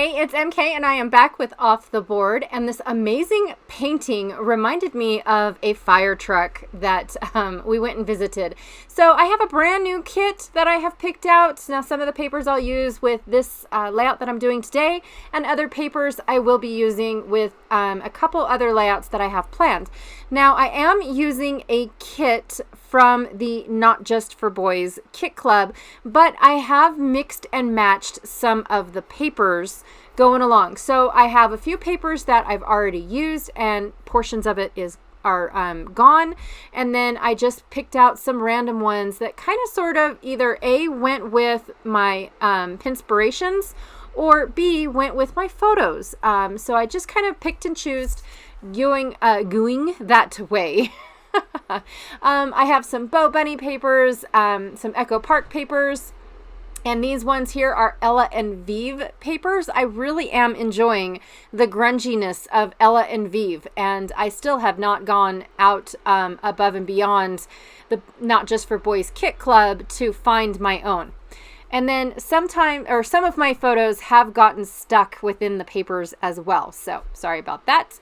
Hey, it's MK and I am back with Off the Board, and this amazing painting reminded me of a fire truck that we went and visited. So I have a brand new kit that I have picked out. Now some of the papers I'll use with this layout that I'm doing today, and other papers I will be using with a couple other layouts that I have planned. Now I am using a kit from the Not Just for Boys Kit Club, but I have mixed and matched some of the papers going along. So I have a few papers that I've already used and portions of it are gone, and then I just picked out some random ones that kind of sort of either A, went with my pinspirations, or B, went with my photos. So I just kind of picked and chose going that way. I have some Bo Bunny papers, some Echo Park papers, and these ones here are Ella and Vive papers. I really am enjoying the grunginess of Ella and Vive, and I still have not gone out above and beyond the Not Just for Boys Kit Club to find my own. And then some of my photos have gotten stuck within the papers as well. So sorry about that.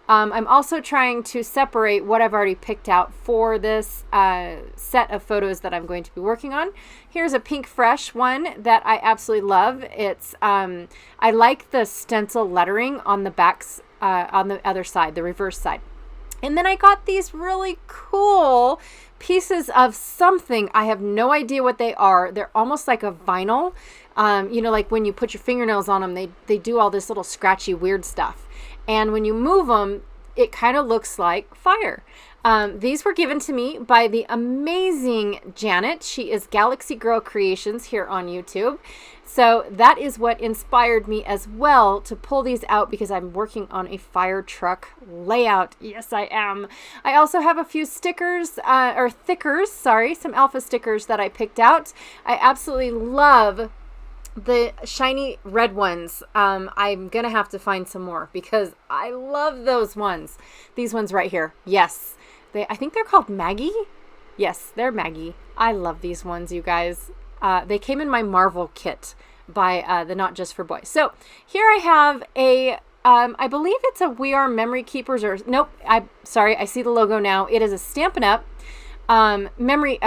I'm also trying to separate what I've already picked out for this set of photos that I'm going to be working on. Here's a Pink Fresh one that I absolutely love. It's I like the stencil lettering on the backs, on the other side, the reverse side. And then I got these really cool pieces of something. I have no idea what they are. They're almost like a vinyl. You know, like when you put your fingernails on them, they do all this little scratchy weird stuff. And when you move them, it kind of looks like fire. These were given to me by the amazing Janet. She is Galaxy Girl Creations here on YouTube. So that is what inspired me as well to pull these out, because I'm working on a fire truck layout. Yes, I am. I also have a few stickers, some alpha stickers that I picked out. I absolutely love the shiny red ones. I'm gonna have to find some more because I love those ones. These ones right here. Yes. I think they're called Maggie. Yes, they're Maggie. I love these ones, you guys. They came in my Marvel kit by the Not Just for Boys. So here I have a, I believe it's a We Are Memory Keepers, or nope, I see the logo now. It is a Stampin' Up! Memory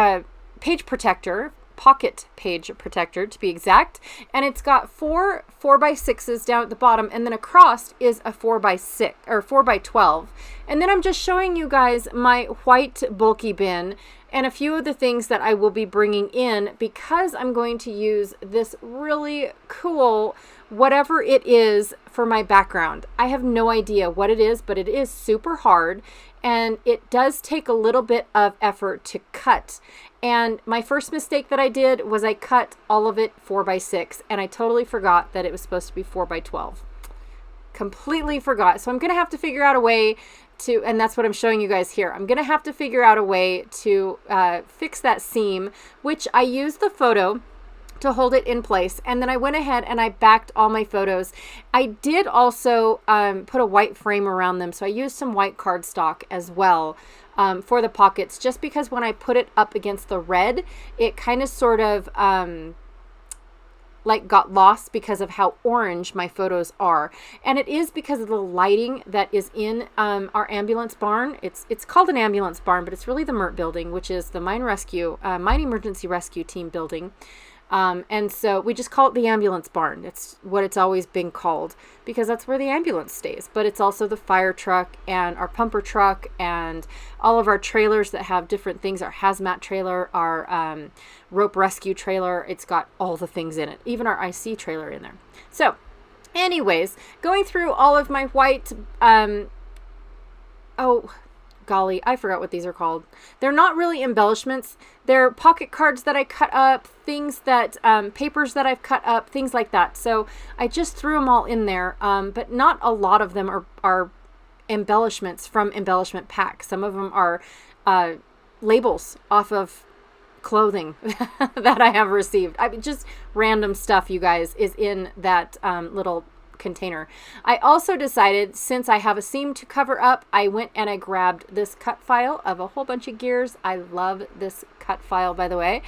page protector, pocket page protector to be exact, and it's got 4 4x6s down at the bottom, and then across is a 4x6 or 4x12. And then I'm just showing you guys my white bulky bin and a few of the things that I will be bringing in, because I'm going to use this really cool whatever it is for my background. I have no idea what it is, but it is super hard, and it does take a little bit of effort to cut. And my first mistake that I did was I cut all of it 4x6, and I totally forgot that it was supposed to be 4x12. Completely forgot. So I'm going to have to figure out a way to, and that's what I'm showing you guys here. I'm going to have to figure out a way to fix that seam, which I used the photo to hold it in place, and then I went ahead and I backed all my photos. I did also put a white frame around them, so I used some white cardstock as well for the pockets, just because when I put it up against the red, it kind of sort of like got lost because of how orange my photos are. And it is because of the lighting that is in our ambulance barn. It's called an ambulance barn, but it's really the MERT building, which is the Mine Emergency Rescue Team building. And so we just call it the ambulance barn. It's what it's always been called, because that's where the ambulance stays. But it's also the fire truck and our pumper truck and all of our trailers that have different things. Our hazmat trailer, our rope rescue trailer. It's got all the things in it, even our IC trailer in there. So anyways, going through all of my white, golly, I forgot what these are called. They're not really embellishments. They're pocket cards that I cut up, things that, papers that I've cut up, things like that. So I just threw them all in there, but not a lot of them are embellishments from embellishment packs. Some of them are labels off of clothing that I have received. I mean, just random stuff, you guys, is in that little container. I also decided, since I have a seam to cover up, I went and I grabbed this cut file of a whole bunch of gears. I love this cut file, by the way.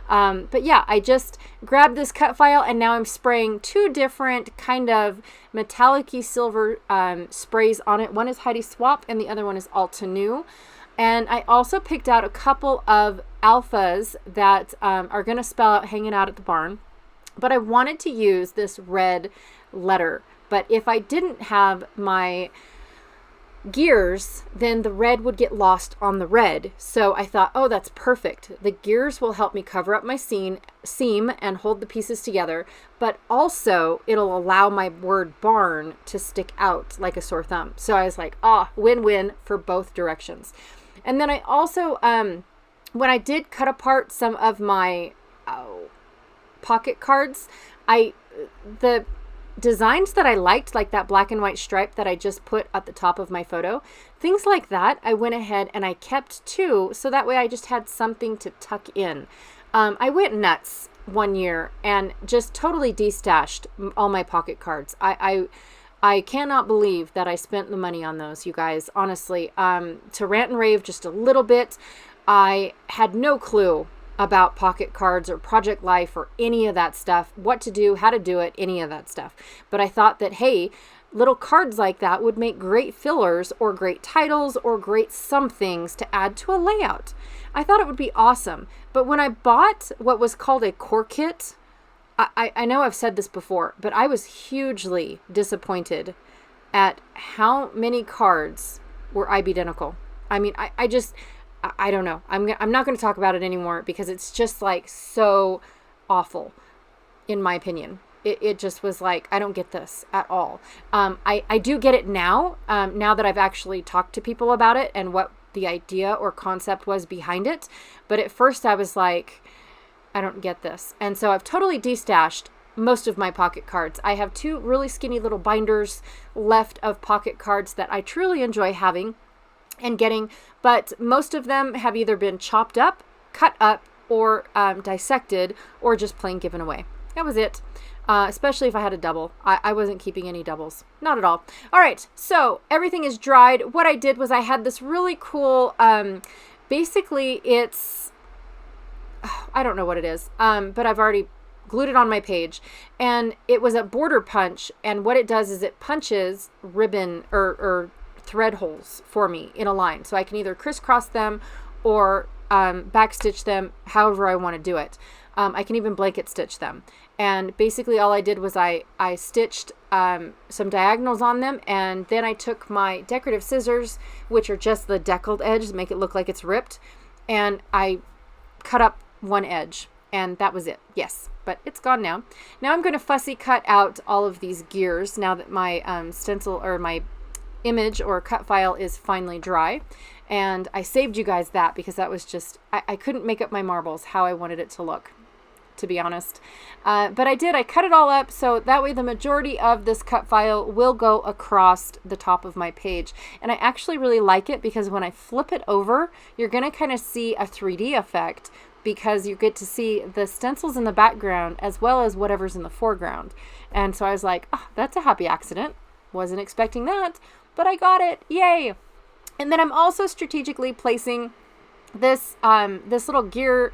But yeah, I just grabbed this cut file and now I'm spraying 2 different kind of metallic-y silver sprays on it. One is Heidi Swap and the other one is Altenew. And I also picked out a couple of alphas that are going to spell out hanging out at the barn. But I wanted to use this red letter. But if I didn't have my gears, then the red would get lost on the red. So I thought, oh, that's perfect. The gears will help me cover up my seam and hold the pieces together. But also, it'll allow my word barn to stick out like a sore thumb. So I was like, win-win for both directions. And then I also, when I did cut apart some of my pocket cards, the designs that I liked, like that black and white stripe that I just put at the top of my photo, things like that, I went ahead and I kept 2, so that way I just had something to tuck in. I went nuts one year and just totally destashed all my pocket cards. I cannot believe that I spent the money on those, you guys, honestly. To rant and rave just a little bit, I had no clue about pocket cards or Project Life or any of that stuff, what to do, how to do it, any of that stuff. But I thought that, hey, little cards like that would make great fillers or great titles or great somethings to add to a layout. I thought it would be awesome. But when I bought what was called a core kit, I know I've said this before, but I was hugely disappointed at how many cards were identical. I mean, I don't know. I'm not going to talk about it anymore because it's just like so awful, in my opinion. It just was like, I don't get this at all. I do get it now, now that I've actually talked to people about it and what the idea or concept was behind it. But at first I was like, I don't get this. And so I've totally destashed most of my pocket cards. I have 2 really skinny little binders left of pocket cards that I truly enjoy having and getting, but most of them have either been chopped up, cut up, or dissected, or just plain given away. That was it. Especially if I had a double. I wasn't keeping any doubles. Not at all. All right, so everything is dried. What I did was I had this really cool, basically it's, I don't know what it is, but I've already glued it on my page, and it was a border punch, and what it does is it punches ribbon or thread holes for me in a line, so I can either crisscross them or backstitch them however I want to do it. I can even blanket stitch them, and basically all I did was I stitched some diagonals on them, and then I took my decorative scissors, which are just the deckled edge to make it look like it's ripped, and I cut up one edge, and that was it. Yes, but it's gone now. Now I'm going to fussy cut out all of these gears now that my stencil or my image or cut file is finally dry. And I saved you guys that because that was just, I couldn't make up my marbles how I wanted it to look, to be honest. But I did. I cut it all up so that way the majority of this cut file will go across the top of my page. And I actually really like it because when I flip it over, you're going to kind of see a 3D effect because you get to see the stencils in the background as well as whatever's in the foreground. And so I was like, oh, that's a happy accident. Wasn't expecting that, but I got it. Yay. And then I'm also strategically placing this this little gear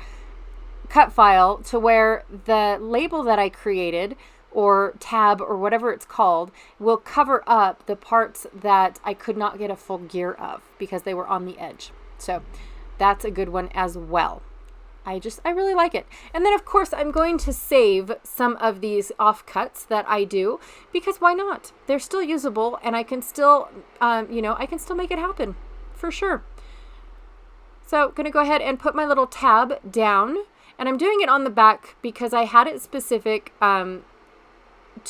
cut file to where the label that I created or tab or whatever it's called will cover up the parts that I could not get a full gear of because they were on the edge. So that's a good one as well. I really like it. And then of course I'm going to save some of these offcuts that I do because why not? They're still usable and I can still, I can still make it happen for sure. So going to go ahead and put my little tab down, and I'm doing it on the back because I had it specific to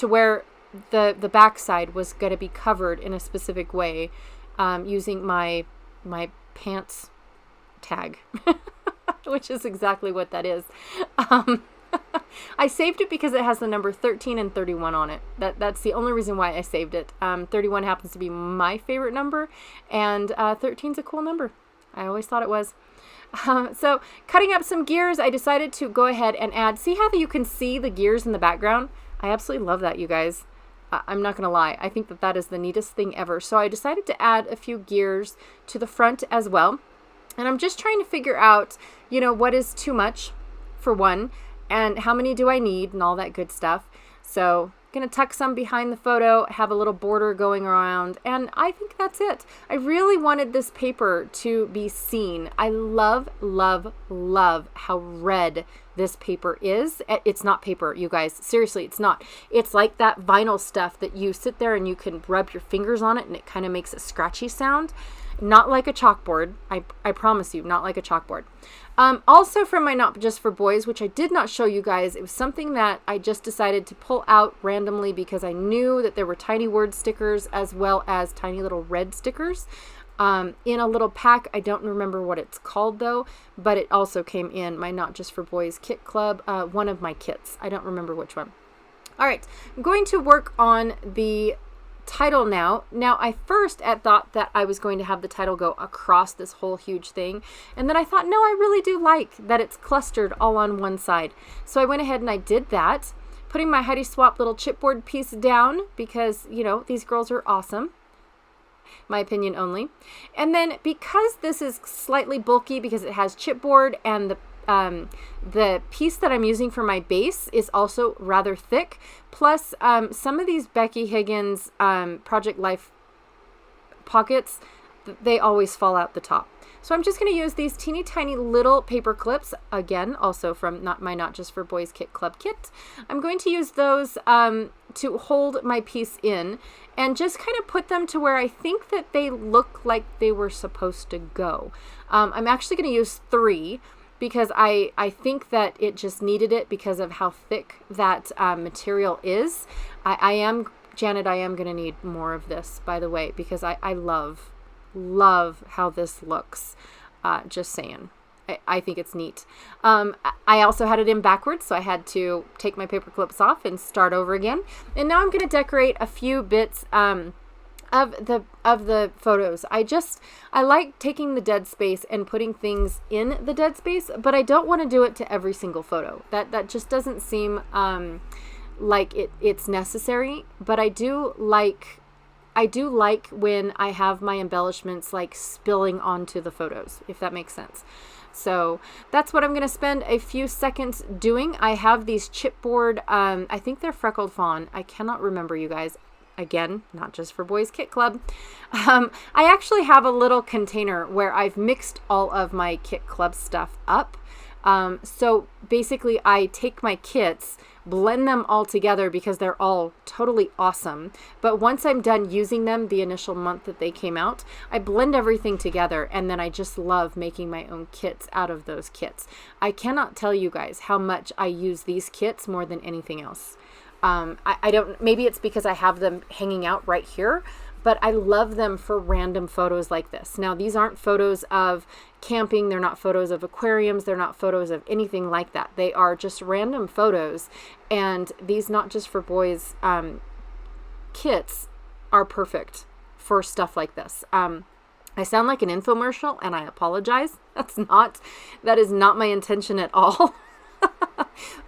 where the back side was going to be covered in a specific way using my pants tag. Which is exactly what that is. I saved it because it has the number 13 and 31 on it. That's the only reason why I saved it. 31 happens to be my favorite number, and 13 is a cool number. I always thought it was. So cutting up some gears, I decided to go ahead and add, see how you can see the gears in the background? I absolutely love that, you guys. I'm not going to lie. I think that is the neatest thing ever. So I decided to add a few gears to the front as well. And I'm just trying to figure out, what is too much for one, and how many do I need and all that good stuff. So going to tuck some behind the photo, have a little border going around, and I think that's it. I really wanted this paper to be seen. I love, love, love how red this paper is. It's not paper, you guys. Seriously, it's not. It's like that vinyl stuff that you sit there and you can rub your fingers on it and it kind of makes a scratchy sound. Not like a chalkboard. I promise you, not like a chalkboard. Also from my Not Just for Boys, which I did not show you guys, it was something that I just decided to pull out randomly because I knew that there were tiny word stickers as well as tiny little red stickers in a little pack. I don't remember what it's called though, but it also came in my Not Just for Boys kit club, one of my kits. I don't remember which one. All right, I'm going to work on the title now. Now, I first thought that I was going to have the title go across this whole huge thing. And then I thought, no, I really do like that it's clustered all on one side. So I went ahead and I did that, putting my Heidi Swapp little chipboard piece down because, you know, these girls are awesome. My opinion only. And then because this is slightly bulky because it has chipboard and the piece that I'm using for my base is also rather thick. Plus, some of these Becky Higgins Project Life pockets, they always fall out the top. So I'm just going to use these teeny tiny little paper clips, again, also from my Not Just for Boys Kit Club kit. I'm going to use those to hold my piece in and just kind of put them to where I think that they look like they were supposed to go. I'm actually going to use 3. Because I think that it just needed it because of how thick that material is. Janet, I am going to need more of this, by the way, because I love how this looks. Just saying. I think it's neat. I also had it in backwards, so I had to take my paper clips off and start over again. And now I'm going to decorate a few bits of the photos. I like taking the dead space and putting things in the dead space, but I don't want to do it to every single photo. That just doesn't seem like it's necessary. But I do like when I have my embellishments like spilling onto the photos, if that makes sense. So that's what I'm going to spend a few seconds doing. I have these chipboard, I think they're Freckled Fawn. I cannot remember, you guys. Again, Not Just for Boys Kit Club. I actually have a little container where I've mixed all of my Kit Club stuff up. So basically I take my kits, blend them all together because they're all totally awesome. But once I'm done using them the initial month that they came out, I blend everything together and then I just love making my own kits out of those kits. I cannot tell you guys how much I use these kits more than anything else. I don't, maybe it's because I have them hanging out right here, but I love them for random photos like this. Now, these aren't photos of camping. They're not photos of aquariums. They're not photos of anything like that. They are just random photos. And these Not Just for Boys kits are perfect for stuff like this. I sound like an infomercial and I apologize. That is not my intention at all.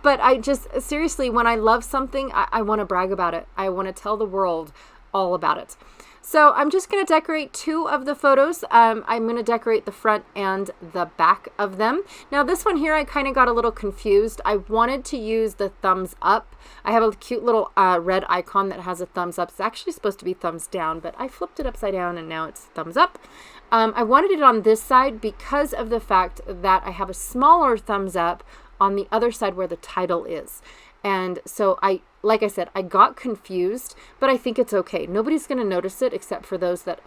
But I just, seriously, when I love something, I want to brag about it. I want to tell the world all about it. So I'm just going to decorate 2 of the photos. I'm going to decorate the front and the back of them. Now this one here, I kind of got a little confused. I wanted to use the thumbs up. I have a cute little red icon that has a thumbs up. It's actually supposed to be thumbs down, but I flipped it upside down and now it's thumbs up. I wanted it on this side because of the fact that I have a smaller thumbs up on the other side where the title is. And so like I said, I got confused, but I think it's okay. Nobody's going to notice it except for those that,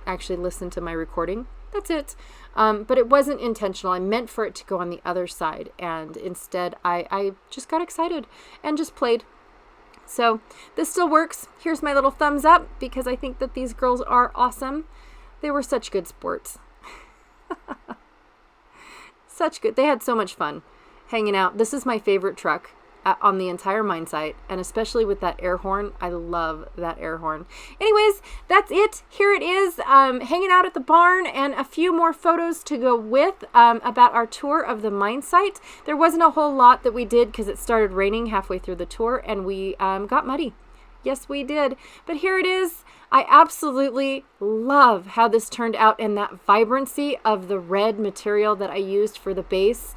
actually listen to my recording. That's it. But it wasn't intentional. I meant for it to go on the other side. And instead I just got excited and just played. So this still works. Here's my little thumbs up because I think that these girls are awesome. They were such good sports. Such good. They had so much fun hanging out. This is my favorite truck on the entire mine site, and especially with that air horn. I love that air horn. Anyways, that's it. Here it is, hanging out at the barn, and a few more photos to go with about our tour of the mine site. There wasn't a whole lot that we did because it started raining halfway through the tour, and we got muddy. Yes, we did. But here it is. I absolutely love how this turned out and that vibrancy of the red material that I used for the base.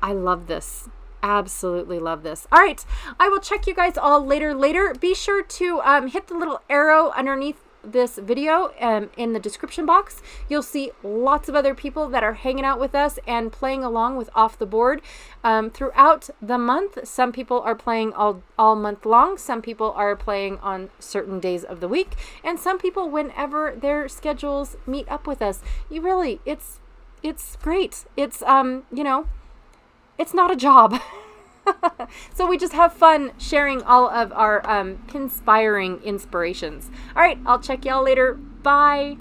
I love this. Absolutely love this. All right. I will check you guys all later. Be sure to hit the little arrow underneath this video in the description box. You'll see lots of other people that are hanging out with us and playing along with Off the Board throughout the month. Some people are playing all month long. Some people are playing on certain days of the week, and some people whenever their schedules meet up with us. It's great. It's it's not a job. So we just have fun sharing all of our Pinspiring inspirations. All right, I'll check y'all later. Bye.